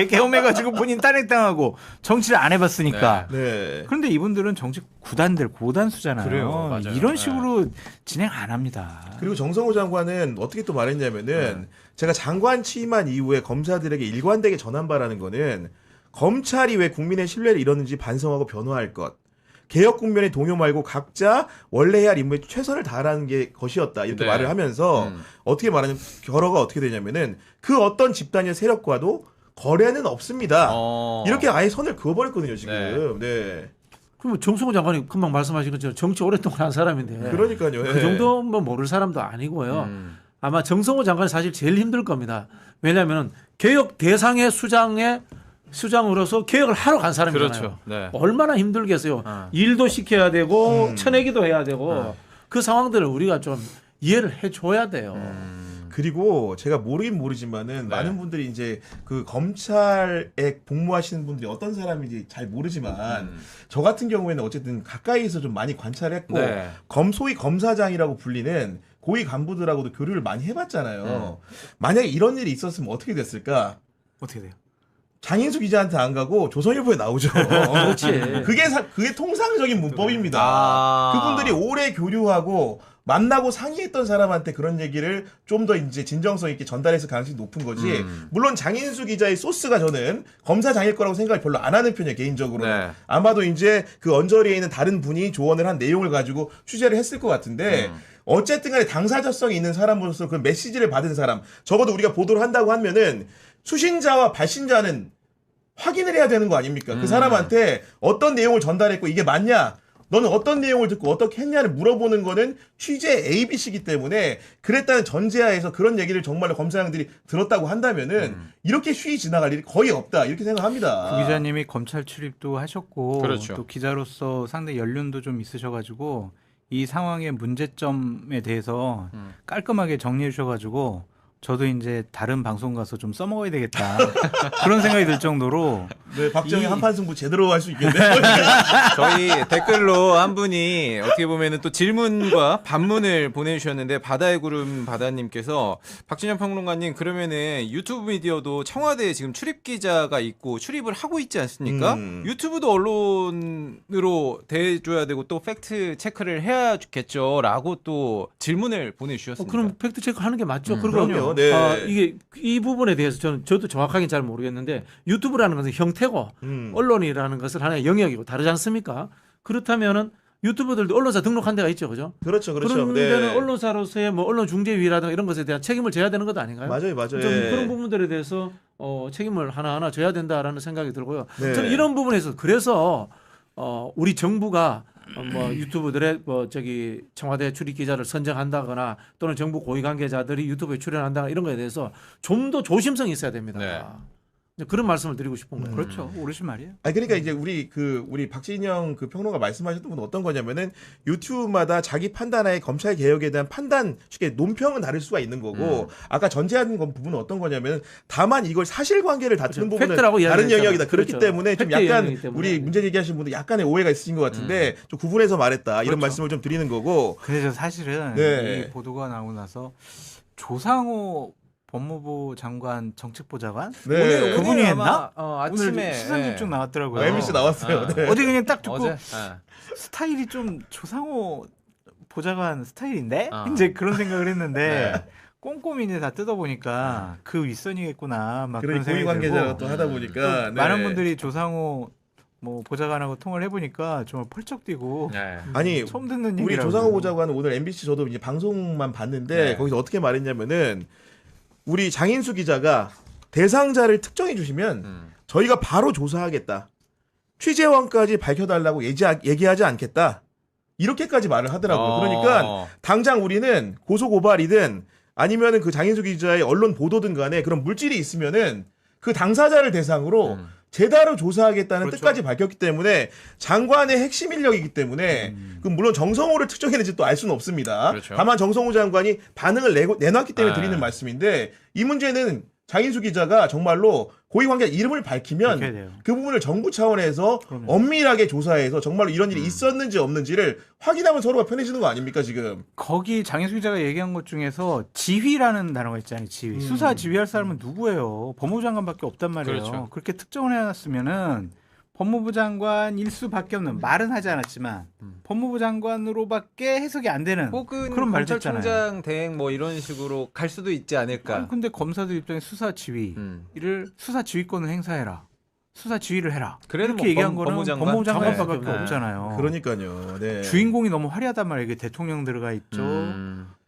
개엄해가지고 본인 탄핵당하고 정치를 안 해봤으니까.
네.
그런데 이분들은 정치 고단수잖아요.
그래요. 맞아요.
이런 식으로 진행 안 합니다.
그리고 정성호 장관은 어떻게 또 말했냐면은 제가 장관 취임한 이후에 검사들에게 일관되게 전한 바라는 거는 검찰이 왜 국민의 신뢰를 잃었는지 반성하고 변화할 것. 개혁 국면의 동요 말고 각자 원래 해야 할 임무에 최선을 다하라는 게 것이었다. 이렇게
네.
말을 하면서 어떻게 말하냐면 결어가 어떻게 되냐면은 그 어떤 집단의 세력과도 거래는 없습니다.
어.
이렇게 아예 선을 그어버렸거든요 지금. 네.
그러면 정성호 장관이 금방 말씀하신 것처럼 정치 오랫동안 한 사람인데
그러니까요.
그 정도면 모를 사람도 아니고요. 아마 정성호 장관이 사실 제일 힘들 겁니다. 왜냐하면 개혁 대상의 수장으로서 개혁을 하러 간 사람이잖아요.
그렇죠. 네.
얼마나 힘들겠어요. 일도 시켜야 되고 쳐내기도 해야 되고 그 상황들을 우리가 좀 이해를 해줘야 돼요.
그리고 제가 모르긴 모르지만은 많은 분들이 이제 그 검찰에 복무하시는 분들이 어떤 사람인지 잘 모르지만 저 같은 경우에는 어쨌든 가까이서 좀 많이 관찰했고
네.
소위 검사장이라고 불리는 고위 간부들하고도 교류를 많이 해봤잖아요. 만약에 이런 일이 있었으면 어떻게 됐을까?
어떻게 돼요?
장인수 기자한테 안 가고 조선일보에 나오죠.
그렇지.
그게 통상적인 문법입니다.
아.
그분들이 오래 교류하고 만나고 상의했던 사람한테 그런 얘기를 좀 더 이제 진정성 있게 전달했을 가능성이 높은 거지. 물론 장인수 기자의 소스가 저는 검사장일 거라고 생각을 별로 안 하는 편이에요, 개인적으로.
네.
아마도 이제 그 언저리에 있는 다른 분이 조언을 한 내용을 가지고 취재를 했을 것 같은데 어쨌든 간에 당사자성이 있는 사람으로서 그 메시지를 받은 사람, 적어도 우리가 보도를 한다고 하면은 수신자와 발신자는 확인을 해야 되는 거 아닙니까? 그 사람한테 어떤 내용을 전달했고 이게 맞냐? 너는 어떤 내용을 듣고 어떻게 했냐를 물어보는 거는 취재 ABC이기 때문에 그랬다는 전제하에서 그런 얘기를 정말로 검사장들이 들었다고 한다면은 이렇게 쉬이 지나갈 일이 거의 없다 이렇게 생각합니다.
구 기자님이 검찰 출입도 하셨고
그렇죠.
또 기자로서 상당히 연륜도 좀 있으셔가지고 이 상황의 문제점에 대해서 깔끔하게 정리해 주셔가지고 저도 이제 다른 방송 가서 좀 써먹어야 되겠다 그런 생각이 들 정도로
네, 박정희 한판 승부 제대로 할 수 있겠네요.
저희 댓글로 한 분이 어떻게 보면은 또 질문과 반문을 보내주셨는데 바다의 구름 바다님께서 박진영 평론가님 그러면은 유튜브 미디어도 청와대에 지금 출입 기자가 있고 출입을 하고 있지 않습니까? 유튜브도 언론으로 대해줘야 되고 또 팩트 체크를 해야겠죠라고 또 질문을 보내주셨습니다.
그럼 팩트 체크 하는 게 맞죠. 그리고
그럼요. 네.
이게 이 부분에 대해서 저도 정확하게 잘 모르겠는데 유튜브라는 것은 형태고 언론이라는 것은 하나의 영역이고 다르지 않습니까? 그렇다면은 유튜버들도 언론사 등록한 데가 있죠, 그죠?
그렇죠, 그렇죠.
그런
네.
데는 언론사로서의 뭐 언론중재위라든가 이런 것에 대한 책임을 져야 되는 것 아닌가요?
맞아요, 맞아요.
좀
예.
그런 부분들에 대해서 책임을 하나하나 져야 된다라는 생각이 들고요.
네.
저는 이런 부분에서 그래서 우리 정부가 뭐 유튜브들의 청와대 출입 기자를 선정한다거나 또는 정부 고위 관계자들이 유튜브에 출연한다거나 이런 거에 대해서 좀 더 조심성이 있어야 됩니다.
네.
그런 말씀을 드리고 싶은 거예요.
그렇죠. 옳으신 말이에요.
아니 그러니까 이제 우리 박진영 그 평론가 말씀하셨던 건 어떤 거냐면은 유튜브마다 자기 판단하에 검찰 개혁에 대한 판단 쉽게 논평은 다를 수가 있는 거고 아까 전제한 부분은 어떤 거냐면은 다만 이걸 사실관계를 다투는
그렇죠.
부분은
팩트라고
다른
이야기했잖아요.
영역이다. 그렇기
그렇죠.
때문에 좀
팩트
약간
영역이기 때문에.
우리 문제 제기하신 분들 약간의 오해가 있으신 것 같은데 좀 구분해서 말했다 이런
그렇죠.
말씀을 좀 드리는 거고.
근데 저 사실은
네.
이 보도가 나오고 나서 조상호 법무부 장관 정책보좌관
네.
그분이 했나?
아침에
오늘 시선 집중 나왔더라고요.
MBC 나왔어요. 네.
어제 그냥 딱 듣고
어제?
스타일이 좀 조상호 보좌관 스타일인데
어.
이제 그런 생각을 했는데
네.
꼼꼼히 이제 다 뜯어보니까 그 윗선이겠구나 막 그런
그러니 고위
생각이
관계자가
들고
또 하다 보니까 네.
많은 분들이 조상호 뭐 보좌관하고 통화를 해보니까 정말 펄쩍 뛰고
네.
아니
처음 듣는
우리
얘기라고.
조상호 보좌관은 오늘 MBC 저도 이제 방송만 봤는데
네.
거기서 어떻게 말했냐면은 우리 장인수 기자가 대상자를 특정해 주시면 저희가 바로 조사하겠다. 취재원까지 밝혀달라고 얘기하지 않겠다. 이렇게까지 말을 하더라고요. 그러니까 당장 우리는 고소고발이든 아니면은 그 장인수 기자의 언론 보도든 간에 그런 물질이 있으면은 그 당사자를 대상으로 제대로 조사하겠다는
그렇죠.
뜻까지 밝혔기 때문에 장관의 핵심 인력이기 때문에 그 물론 정성호를 특정했는지 또 알 수는 없습니다.
그렇죠.
다만 정성호 장관이 반응을 내놨기 때문에
아.
드리는 말씀인데 이 문제는 장인수 기자가 정말로 고위관계자 이름을 밝히면
밝혀야 돼요.
그 부분을 정부 차원에서
그럼요.
엄밀하게 조사해서 정말로 이런 일이 있었는지 없는지를 확인하면 서로가 편해지는 거 아닙니까 지금?
거기 장혜수 기자가 얘기한 것 중에서 지휘라는 단어가 있잖아요. 지휘. 수사 지휘할 사람은 누구예요? 법무부 장관밖에 없단 말이에요.
그렇죠.
그렇게 특정을 해놨으면은 법무부 장관일 수밖에 없는 말은 하지 않았지만 법무부 장관으로밖에 해석이 안 되는
혹은
그런 말도 있잖아요.
검찰총장 대행 뭐 이런 식으로 갈 수도 있지 않을까.
아니, 근데 검사들 입장에 수사 지휘를 수사 지휘권을 행사해라. 수사 지휘를 해라.
그래도
이렇게
뭐
얘기한 거는
법무장관?
법무부 장관밖에
장관밖에
없잖아요.
그러니까요. 네.
주인공이 너무 화려하단 말이에요. 이게 대통령 들어가 있죠.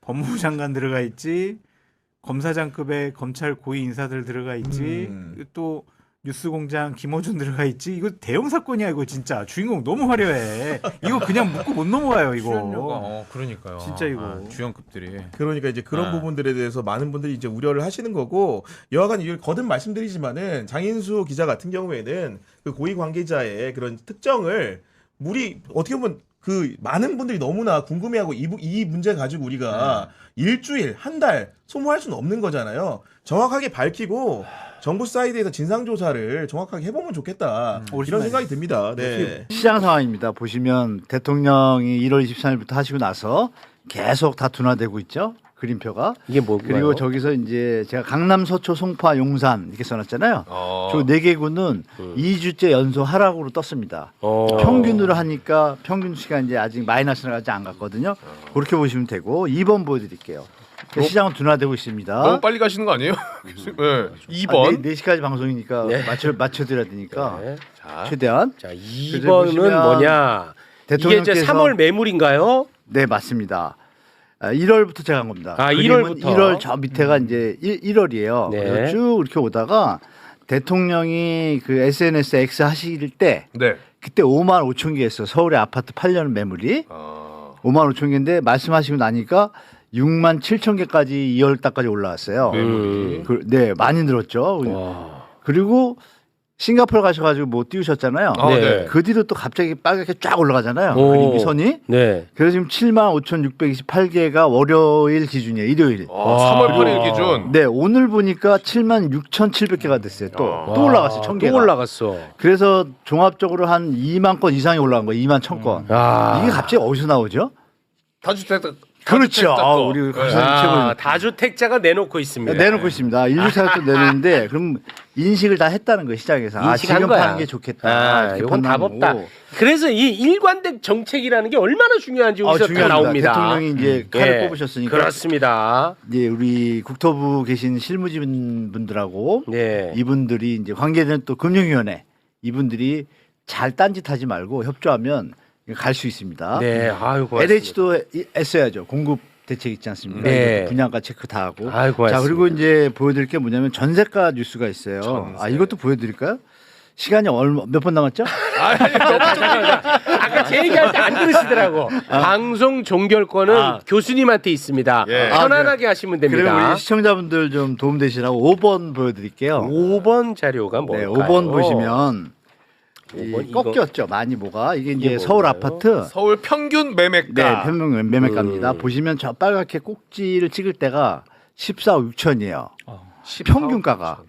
법무부 장관 들어가 있지. 검사장급의 검찰 고위 인사들 들어가 있지. 또 뉴스공장 김어준 들어가 있지. 이거 대형 사건이야 이거 진짜. 주인공 너무 화려해. 이거 그냥 묻고 못 넘어가요 이거.
출연료가 그러니까요.
진짜 이거.
주연급들이.
그러니까 이제 그런
네.
부분들에 대해서 많은 분들이 이제 우려를 하시는 거고, 여하간 이걸 거듭 말씀드리지만은 장인수 기자 같은 경우에는 그 고위 관계자의 그런 특정을 어떻게 보면 그 많은 분들이 너무나 궁금해하고 이 문제 가지고 우리가 일주일, 한 달 소모할 수는 없는 거잖아요. 정확하게 밝히고 정부 사이드에서 진상조사를 정확하게 해보면 좋겠다. 이런 생각이 듭니다. 네.
시장 상황입니다. 보시면 대통령이 1월 23일부터 하시고 나서 계속 다 둔화되고 있죠. 그림표가.
이게 뭔가요?
그리고 저기서 이제 제가 강남, 서초, 송파, 용산 이렇게 써놨잖아요. 저 4개구는 2주째 연속 하락으로 떴습니다. 평균으로 하니까 평균 시간 이제 아직 마이너스는 아직 안 갔거든요. 그렇게 보시면 되고 2번 보여드릴게요. 시장은 둔화되고 있습니다.
너무 빨리 가시는 거 아니에요? 네. 2번.
4시까지 방송이니까 맞춰드려야 되니까
네. 자,
최대한.
자,
그래서
2번은
보시면
뭐냐? 이게 이제
대통령께서-
3월 매물인가요?
네, 맞습니다. 1월부터 제가 한 겁니다.
아,
그림은
1월부터?
1월 저 밑에가 이제 1월이에요.
네.
그래서 쭉 이렇게 오다가 대통령이 그 SNS X 하실 때
네.
그때 5만 5천 개였어. 서울의 아파트 8년 매물이 5만 5천 개인데 말씀하시고 나니까 6만 7천 개까지 2월 달까지 올라왔어요. 네, 많이 늘었죠.
와.
그리고 싱가포르 가셔가지고 뭐 띄우셨잖아요.
아, 네.
그 뒤로 또 갑자기 빨갛게 쫙 올라가잖아요.
오.
그림이 선이.
네.
그래서 지금 75,628개가 월요일 기준이에요. 일요일.
3월 8일 기준.
네, 오늘 보니까 76,700개가 됐어요. 또 올라갔어요. 1,000개가.
또 올라갔어.
그래서 종합적으로 한 2만 건 이상이 올라간 거예요. 2만 1,000건.
아.
이게 갑자기 어디서 나오죠?
다주택.
그렇죠. 우리
네.
최고
다주택자가 내놓고 있습니다.
내놓고 있습니다. 일주사도 내놓는데 그럼 인식을 다 했다는 거예요. 시장에서.
인식한
지금
거야.
파는 게 좋겠다. 이렇게
이건 답
판단하고.
없다. 그래서 이 일관된 정책이라는 게 얼마나 중요한지 여기서 다
중요합니다.
나옵니다.
대통령이 이제 칼을
예,
뽑으셨으니까.
그렇습니다.
이제 우리 국토부 계신 실무진 분들하고
네.
이분들이 이제 관계되는 또 금융위원회 이분들이 잘 딴짓하지 말고 협조하면 갈 수 있습니다.
네. 아유, 고맙습니다.
LH도 했어야죠. 공급 대책 있지 않습니까?
네.
분양가 체크 다 하고.
아유, 고맙습니다.
자, 그리고 이제 보여드릴 게 뭐냐면 전세가 뉴스가 있어요. 이것도 보여드릴까요? 시간이 몇 분 남았죠?
아까 제 얘기할 때 안 들으시더라고. 방송 종결권은 교수님한테 있습니다.
예.
편안하게 하시면 됩니다.
그럼 우리 시청자분들 좀 도움되시라고 5번 보여드릴게요.
5번 자료가
네,
뭘까요?
5번 보시면 이
5번 이거-
꺾였죠. 많이 뭐가 이게
이게
이제 서울
뭔가요?
아파트
서울 평균 매매가.
네, 평균 매매가입니다. 보시면 저 빨갛게 꼭지를 찍을 때가 14억 6천이에요. 평균가가.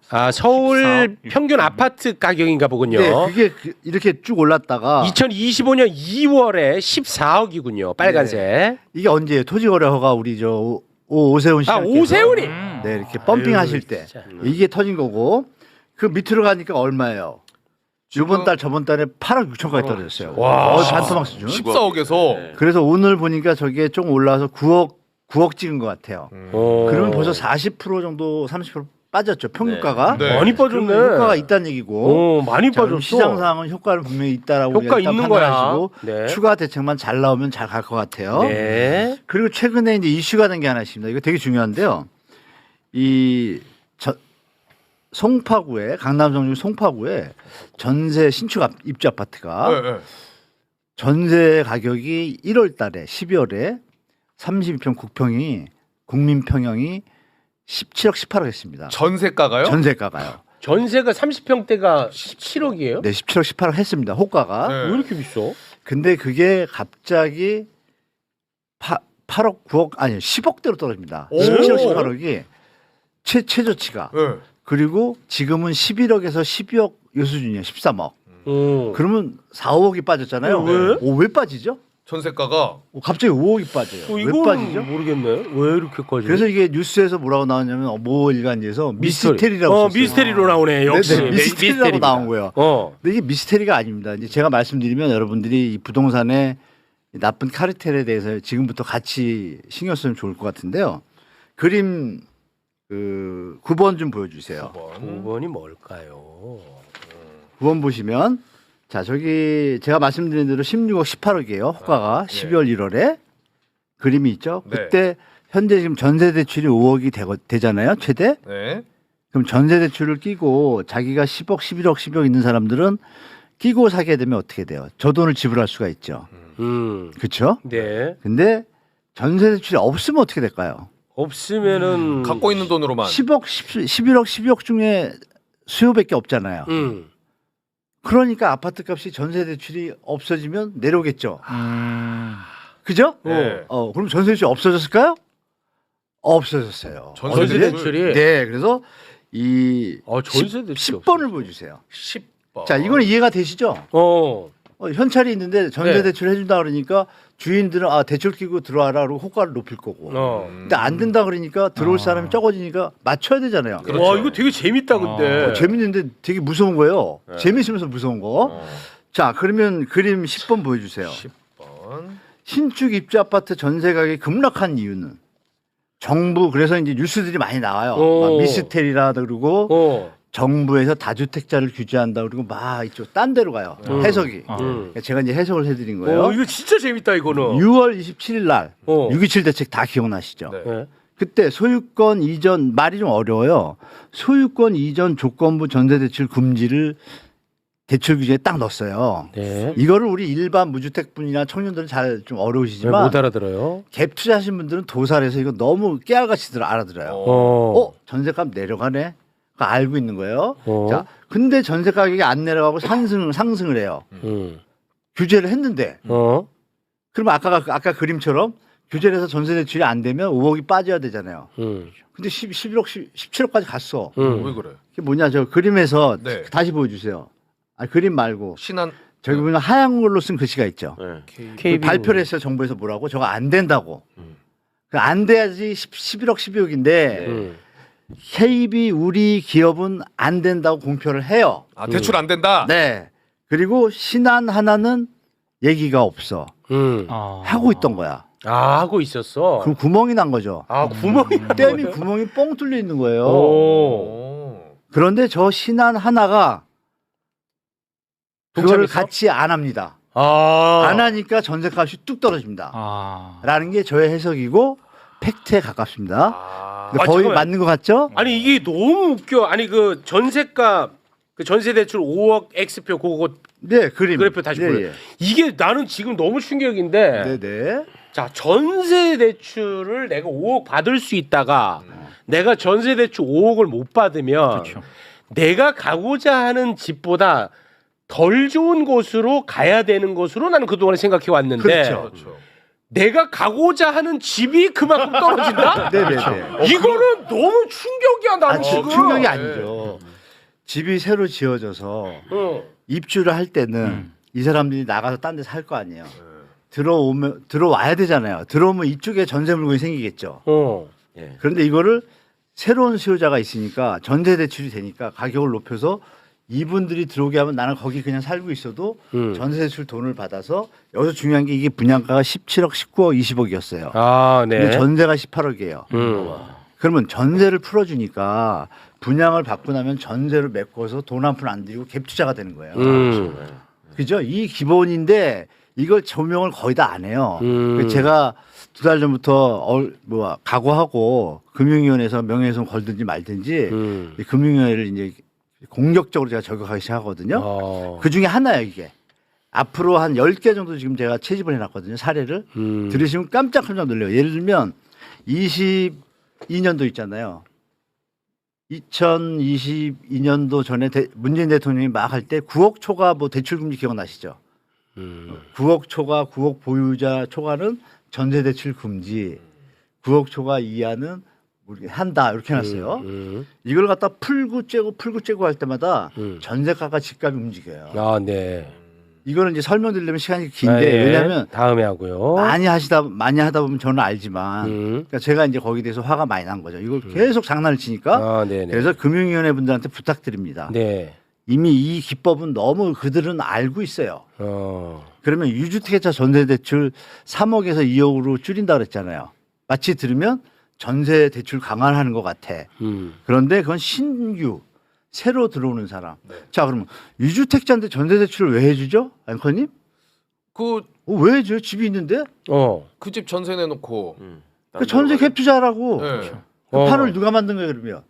아, 서울 평균 아파트 가격인가 보군요.
네, 그게 이렇게 쭉 올랐다가
2025년 2월에 14억이군요. 빨간색.
이게 언제예요? 토지거래허가 우리 저 오세훈
아,
시장께서
오세훈이.
네, 이렇게 펌핑 하실 때
진짜.
이게 터진 거고 그 밑으로 가니까 얼마예요? 이번 달 저번 달에 8억 6천까지 떨어졌어요.
와.
반토막 수준.
14억에서
그래서 오늘 보니까 저게 좀 올라와서 9억 찍은 것 같아요. 그러면 벌써 40% 정도 30% 빠졌죠. 평균가가.
네.
많이
그러면
빠졌네.
효과가 있다는 얘기고.
많이
자, 그럼
빠졌어.
시장 상황은 효과는 분명히 있다라고
효과
우리가 일단
있는 거야.
판단하시고
네.
추가 대책만 잘 나오면 잘 갈 것 같아요.
네.
그리고 최근에 이제 이슈가 된 게 하나 있습니다. 이거 되게 중요한데요. 송파구에 강남 성중 송파구에 전세 신축 입주 아파트가
네, 네.
전세 가격이 1월 달에 12월에 32평 국평이 국민 평형이 17억 18억 했습니다.
전세가가요?
전세가가요.
전세가 30평대가 17억이에요?
네, 17억 18억 했습니다. 호가가.
네.
왜 이렇게 비싸?
근데 그게 갑자기 8억 9억 아니 10억대로 떨어집니다.
오.
17억 18억이 최저치가.
네.
그리고 지금은 11억에서 12억 요 수준이에요. 13억. 그러면 4, 5억이 빠졌잖아요.
왜?
왜 빠지죠?
전세가가
갑자기 5억이 빠져요. 왜
이거는
빠지죠?
모르겠네. 왜 이렇게까지?
그래서 이게 뉴스에서 뭐라고 나오냐면 모 일간지에서 미스테리라고 썼어요.
미스테리로 나오네. 역시.
네, 미스테리라고
미스테리입니다.
나온 거예요. 근데 이게 미스테리가 아닙니다. 이제 제가 말씀드리면 여러분들이 이 부동산의 나쁜 카르텔에 대해서 지금부터 같이 신경 쓰면 좋을 것 같은데요. 그림 9번 좀 보여주세요.
9번이 뭘까요?
9번 보시면 자 저기 제가 말씀드린 대로 16억 18억이에요. 호가가 12월 1월에 그림이 있죠.
네.
그때 현재 지금 전세 대출이 5억이 되잖아요, 최대.
네.
그럼 전세 대출을 끼고 자기가 10억, 11억, 12억 있는 사람들은 끼고 사게 되면 어떻게 돼요? 저 돈을 지불할 수가 있죠. 그렇죠?
네.
근데 전세 대출이 없으면 어떻게 될까요?
없으면은
갖고 있는 돈으로만
10억, 11억, 12억 중에 수요밖에 없잖아요. 그러니까 아파트 값이 전세 대출이 없어지면 내려오겠죠. 그죠?
네.
그럼 전세 대출이 없어졌을까요? 없어졌어요.
전세
대출이
네, 그래서 이
전세 대출이
10번을 보여주세요.
10번.
자, 이거는 이해가 되시죠? 현찰이 있는데 전세
네.
대출 해준다 그러니까 주인들은 대출 끼고 들어와라 그러고 호가를 높일 거고. 근데 안 된다 그러니까 들어올 사람이 적어지니까 맞춰야 되잖아요.
그렇죠.
와 이거 되게 재밌다 근데.
재밌는데 되게 무서운 거예요. 재밌으면서 무서운 거. 자, 그러면 그림 10번 보여주세요.
10번.
신축 입주 아파트 전세 가격이 급락한 이유는 정부 그래서 이제 뉴스들이 많이 나와요. 막 미스테리라 그러고 정부에서 다주택자를 규제한다 그러고 막 이쪽 딴 데로 가요. 해석이. 그러니까 제가 이제 해석을 해드린 거예요.
이거 진짜 재밌다 이거는.
6월 27일 날 6.27 대책 다 기억나시죠?
네.
그때 소유권 이전 말이 좀 어려워요. 소유권 이전 조건부 전세 대출 금지를 대출 규제에 딱 넣었어요.
네.
이거를 우리 일반 무주택분이나 청년들은 잘 좀 어려우시지만
못 알아들어요.
갭 투자하신 분들은 도살해서 이거 너무 깨알같이 알아들어요. 전세값 내려가네. 그거 알고 있는 거예요. 자, 근데 전세 가격이 안 내려가고 상승을 해요. 규제를 했는데. 그럼 아까 그림처럼 규제를 해서 전세 대출이 안 되면 5억이 빠져야 되잖아요. 근데 11억, 17억까지 갔어.
왜 그래?
그게 뭐냐, 저 그림에서
네.
다시 보여주세요. 그림 말고.
신한
저기 보면 하얀 걸로 쓴 글씨가 있죠.
KB
발표를 했어요, 정부에서 뭐라고? 저거 안 된다고. 안 돼야지 11억, 12억인데 KB 우리 기업은 안 된다고 공표를 해요.
대출 안 된다.
네. 그리고 신한 하나는 얘기가 없어. 하고 있던 거야.
하고 있었어.
그럼 구멍이 난 거죠.
구멍이
댐이 구멍이 뻥 뚫려 있는 거예요.
오.
그런데 저 신한 하나가 그거를 같이 안 합니다. 안 하니까 전세값이 뚝 떨어집니다. 라는 게 저의 해석이고 팩트에 가깝습니다. 근데 거의
잠깐만.
맞는 것 같죠?
아니 이게 너무 웃겨. 아니 그 전세값 그 전세 대출 5억 X표 그거
네,
그래프 다시 보여. 이게 나는 지금 너무 충격인데.
네네.
자 전세 대출을 내가 5억 받을 수 있다가 내가 전세 대출 5억을 못 받으면 내가 가고자 하는 집보다 덜 좋은 곳으로 가야 되는 것으로 나는 그동안에 생각해 왔는데
그렇죠.
내가 가고자 하는 집이 그만큼 떨어진다?
네네네.
이거는 너무 충격이야 나는 지금.
충격이 아니죠. 집이 새로 지어져서 입주를 할 때는 이 사람들이 나가서 딴 데 살 거 아니에요. 들어와야 되잖아요. 들어오면 이쪽에 전세 물건이 생기겠죠. 그런데 이거를 새로운 수요자가 있으니까 전세 대출이 되니까 가격을 높여서 이분들이 들어오게 하면 나는 거기 그냥 살고 있어도 전세 대출 돈을 받아서 여기서 중요한 게 이게 분양가가 17억, 19억, 20억이었어요.
네.
근데 전세가 18억이에요. 그러면 전세를 풀어주니까 분양을 받고 나면 전세를 메꿔서 돈 한 푼 안 들이고 갭 투자가 되는 거예요. 그죠? 이 기본인데 이걸 조명을 거의 다 안 해요. 제가 2달 전부터 각오하고 금융위원회에서 명예훼손 걸든지 말든지 이 금융위원회를 이제 공격적으로 제가 저격하기 시작하거든요. 그 중에 하나예요, 이게. 앞으로 한 10개 정도 지금 제가 채집을 해놨거든요, 사례를. 들으시면 깜짝깜짝 놀래요. 예를 들면 22년도 있잖아요. 2022년도 전에 문재인 대통령이 막 할 때 9억 초과 대출금지 기억나시죠? 9억 초과, 9억 보유자 초과는 전세 대출 금지, 9억 초과 이하는 한다 이렇게 해놨어요. 이걸 갖다 풀고 째고 할 때마다 전세가가 집값이 움직여요.
네.
이거는 이제 설명드리려면 시간이 긴데
네.
왜냐하면
다음에 하고요.
많이 하다 보면 저는 알지만 그러니까 제가 이제 거기에 대해서 화가 많이 난 거죠. 이걸 계속 장난을 치니까 그래서 금융위원회 분들한테 부탁드립니다.
네.
이미 이 기법은 너무 그들은 알고 있어요. 그러면 유주택자 전세대출 3억에서 2억으로 줄인다 그랬잖아요. 마치 들으면 전세 대출 강화하는 것 같아. 그런데 그건 신규 새로 들어오는 사람. 자, 그러면 유주택자한테 전세 대출을 왜 해주죠, 앵커님? 왜 해줘요? 집이 있는데?
그 집 전세 내놓고
그 전세 갭 투자라고.
네.
그 판을 누가 만든 거예요 그러면?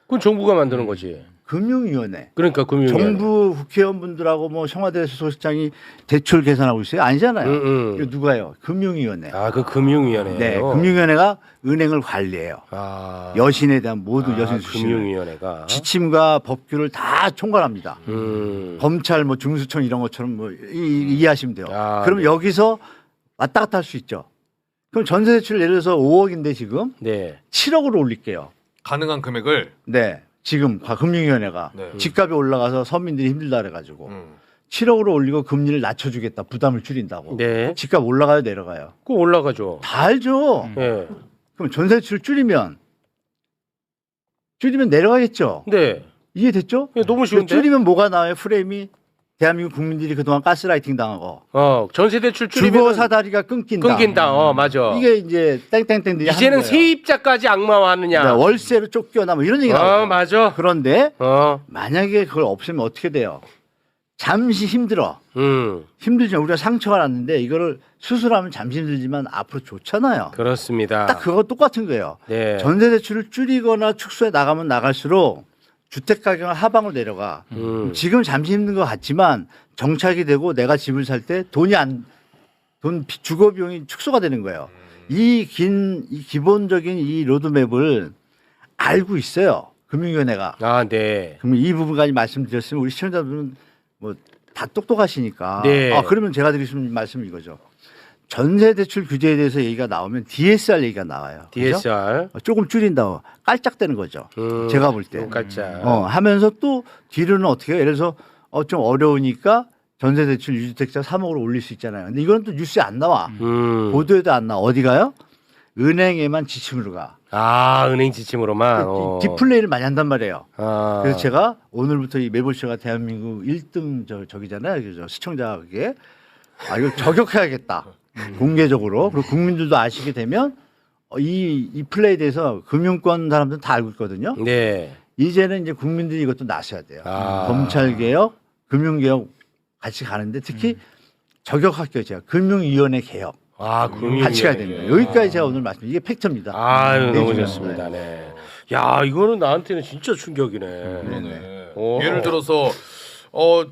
그건 정부가 만드는 거지.
금융위원회.
그러니까 금융위원회.
정부 국회의원분들하고 뭐 청와대 소속실장이 대출 계산하고 있어요? 아니잖아요. 이거 누가요? 금융위원회.
아, 그 금융위원회예요.
네, 금융위원회가 은행을 관리해요.
아,
여신에 대한 모든 여신 수신.
금융위원회가.
지침과 법규를 다 총괄합니다. 검찰, 뭐 중수청 이런 것처럼 뭐 이해하시면 돼요.
아,
그럼
네.
여기서 왔다 갔다 할 수 있죠. 그럼 전세 대출 예를 들어서 5억인데 지금
네.
7억으로 올릴게요.
가능한 금액을.
네, 지금 금융위원회가
네.
집값이 올라가서 서민들이 힘들다 그래가지고 7억으로 올리고 금리를 낮춰주겠다. 부담을 줄인다고.
네.
집값 올라가요, 내려가요?
그거 올라가죠.
다 알죠.
네.
그럼 전세 대출 줄이면 내려가겠죠.
네.
이해됐죠?
네, 너무 쉬운데.
줄이면 뭐가 나와요? 프레임이 대한민국 국민들이 그동안 가스라이팅 당하고
전세 대출
주거
줄이면
사다리가 끊긴다.
맞아.
이게 이제 땡땡땡들이
이제는
하는 거예요.
세입자까지 악마화하느냐.
네, 월세로 쫓겨나 뭐 이런 얘기 나와요.
맞아.
그런데
어.
만약에 그걸 없애면 어떻게 돼요? 잠시 힘들어. 힘들죠. 우리가 상처가 났는데 이거를 수술하면 잠시 힘들지만 앞으로 좋잖아요.
그렇습니다.
딱 그거 똑같은 거예요.
네.
전세 대출을 줄이거나 축소해 나가면 나갈수록 주택 가격은 하방으로 내려가. 지금 잠시 힘든 것 같지만 정착이 되고 내가 집을 살 때 주거 비용이 축소가 되는 거예요. 이 기본적인 이 로드맵을 알고 있어요. 금융위원회가.
아, 네.
그러면 이 부분까지 말씀드렸으면 우리 시청자분은 뭐 다 똑똑하시니까.
네.
그러면 제가 드릴 수 있는 말씀은 이거죠. 전세 대출 규제에 대해서 얘기가 나오면 DSR 얘기가 나와요. 그죠?
DSR.
조금 줄인다고 깔짝대는 거죠. 제가 볼 때.
깔짝.
하면서 또 뒤로는 어떻게 해요? 예를 들어서 좀 어려우니까 전세 대출 유주택자 3억으로 올릴 수 있잖아요. 근데 이건 또 뉴스에 안 나와. 보도에도 안 나와. 어디 가요? 은행에만 지침으로 가.
아, 은행 지침으로만.
디플레이를 많이 한단 말이에요.
아.
그래서 제가 오늘부터 이 매불쇼가 대한민국 1등 저기잖아요. 그죠? 시청자 그게. 이걸 저격해야겠다. 공개적으로. 그리고 국민들도 아시게 되면 이 플레이에 대해서 금융권 사람들은 다 알고 있거든요.
네.
이제는 이제 국민들이 이것도 나서야 돼요.
아.
검찰개혁, 금융개혁 같이 가는데 특히 저격할게요. 제가 금융위원회 개혁.
아,
같이 가야 됩니다. 여기까지 제가 오늘 말씀. 이게 팩트입니다.
아유, 너무
네,
좋습니다. 네. 야, 이거는 나한테는 진짜 충격이네.
그러네.
오.
예를 들어서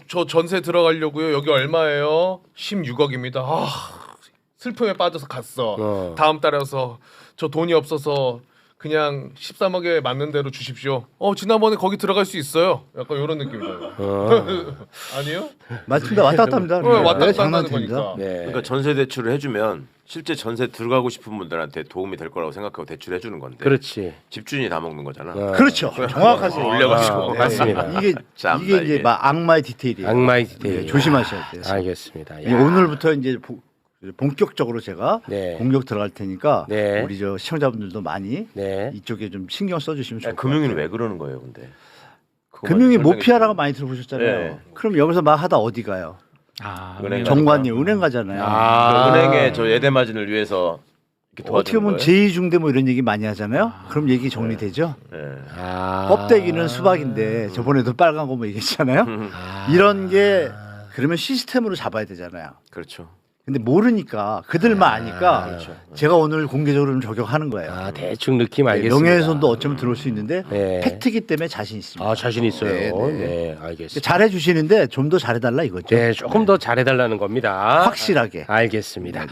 저 전세 들어가려고요. 여기 얼마예요? 16억입니다. 아, 슬픔에 빠져서 갔어. 다음 달에 와서 저 돈이 없어서 그냥 13억에 맞는 대로 주십시오. 지난번에 거기 들어갈 수 있어요. 약간 이런 느낌이에요. 아니요?
맞습니다. 왔다 갔다 합니다.
왔다 갔다
장난
한다는
됩니다.
거니까.
네.
그러니까 전세 대출을 해주면 실제 전세 들어가고 싶은 분들한테 도움이 될 거라고 생각하고 대출해 주는 건데
그렇지.
집주인이 다 먹는 거잖아.
그렇죠. 정확하세요.
올려가지고.
맞습니다.
이게
참나,
이게 이제
이게.
막 악마의 디테일이에요.
악마의 디테일.
네, 조심하셔야 돼요.
알겠습니다.
이제 오늘부터 이제 본격적으로 제가
네.
공격 들어갈 테니까
네.
우리 저 시청자분들도 많이
네.
이쪽에 좀 신경 써주시면 좋을 것
금융위는
같아요.
왜 그러는 거예요, 근데?
금융이
그것만
모피아라고 많이 들어보셨잖아요.
네.
그럼 여기서 막 하다 어디 가요?
은행
정관님 은행 가잖아요.
그 은행에 저 예대 마진을 위해서 이렇게 도와주는
어떻게 보면
거예요?
제2중대 뭐 이런 얘기 많이 하잖아요. 그럼 얘기 정리되죠.
네.
껍데기는 수박인데 저번에도 빨간 거 뭐 얘기했잖아요. 이런 게 그러면 시스템으로 잡아야 되잖아요.
그렇죠.
근데 모르니까 그들만 아니까
그렇죠.
제가 오늘 공개적으로 좀 저격하는 거예요.
아, 대충 느낌
네,
알겠습니다.
명예훼손도 어쩌면 들어올 수 있는데
네.
팩트기 때문에 자신 있습니다.
아, 자신 있어요.
네,
네,
네.
알겠습니다.
잘해 주시는데 좀 더 잘해달라 이거죠.
네, 조금 더 잘해달라는 겁니다.
확실하게.
알겠습니다.